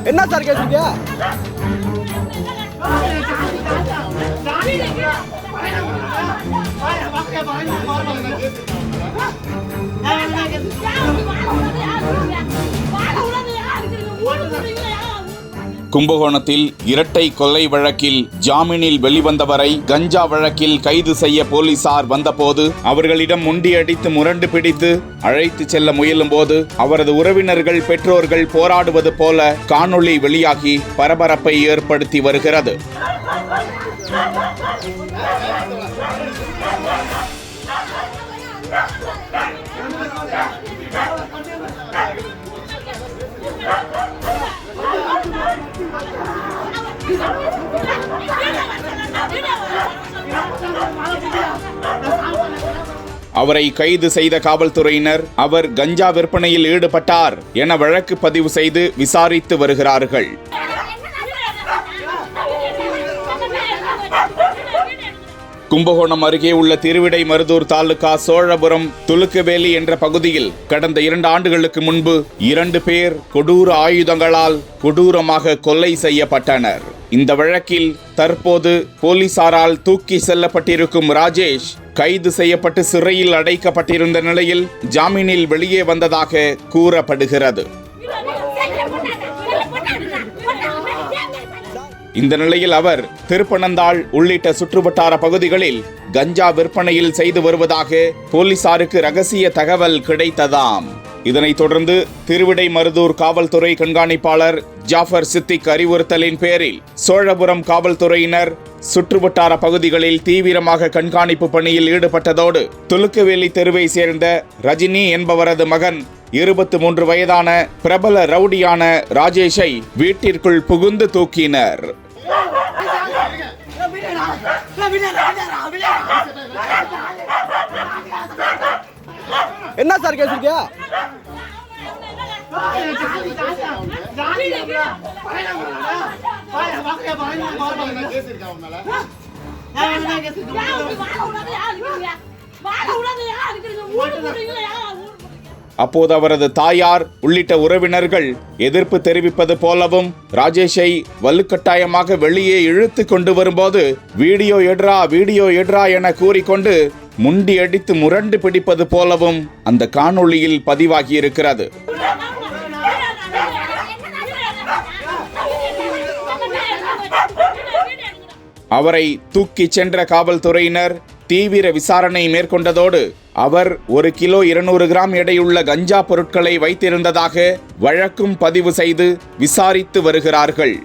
என்ன சார் கேட்டீங்க? கும்பகோணத்தில் இரட்டை கொலை வழக்கில் ஜாமீனில் வெளிவந்தவரை கஞ்சா வழக்கில் கைது செய்ய போலீசார் வந்தபோது அவர்களிடம் முண்டியடித்து முரண்டு பிடித்து அழைத்து செல்ல முயலும் போது அவரது உறவினர்கள் பெற்றோர்கள் போராடுவது போல காணொளி வெளியாகி பரபரப்பை ஏற்படுத்தி வருகிறது. அவரை கைது செய்த காவல்துறையினர் அவர் கஞ்சா விற்பனையில் ஈடுபட்டார் என வழக்கு பதிவு செய்து விசாரித்து வருகிறார்கள். கும்பகோணம் அருகே உள்ள திருவிடைமருதூர் தாலுகா சோழபுரம் துலுக்கவேலி என்ற பகுதியில் கடந்த 2 ஆண்டுகளுக்கு முன்பு 2 பேர் கொடூர ஆயுதங்களால் கொடூரமாக கொலை செய்யப்பட்டனர். இந்த வழக்கில் தற்போது போலீசாரால் தூக்கி செல்லப்பட்டிருக்கும் ராஜேஷ் கைது செய்யப்பட்டு சிறையில் அடைக்கப்பட்டிருந்த நிலையில் ஜாமீனில் வெளியே வந்ததாக கூறப்படுகிறது. இந்த நிலையில் அவர் திருப்பனந்தாள் உள்ளிட்ட சுற்றுவட்டார பகுதிகளில் கஞ்சா விற்பனையில் செய்து வருவதாக போலீசாருக்கு ரகசிய தகவல் கிடைத்ததாம். இதனைத் தொடர்ந்து திருவிடைமருதூர் காவல்துறை கண்காணிப்பாளர் ஜாஃபர் சித்திக் அறிவுறுத்தலின் பேரில் சோழபுரம் காவல்துறையினர் சுற்றுவட்டார பகுதிகளில் தீவிரமாக கண்காணிப்பு பணியில் ஈடுபட்டதோடு துலுக்கவேலி தெருவை சேர்ந்த ரஜினி என்பவரது மகன் 23 வயதான பிரபல ரவுடியான ராஜேஷை வீட்டிற்குள் புகுந்து தூக்கினர். என்ன சார் கேட்டீங்க? அப்போது அவரது தாயார் உள்ளிட்ட உறவினர்கள் எதிர்ப்பு தெரிவிப்பது போலவும் ராஜேஷை வலுக்கட்டாயமாக வெளியே இழுத்து கொண்டு வரும்போது வீடியோ எடுறா என கூறிக்கொண்டு முண்டி அடித்து முரண்டு பிடிப்பது போலவும் அந்த காணொளியில் பதிவாகியிருக்கிறது. அவரை தூக்கிச் சென்ற காவல்துறையினர் தீவிர விசாரணை மேற்கொண்டதோடு அவர் 1 கிலோ 200 கிராம் எடையுள்ள கஞ்சா பொருட்களை வைத்திருந்ததாக வழக்கும் பதிவு செய்து விசாரித்து வருகிறார்கள்.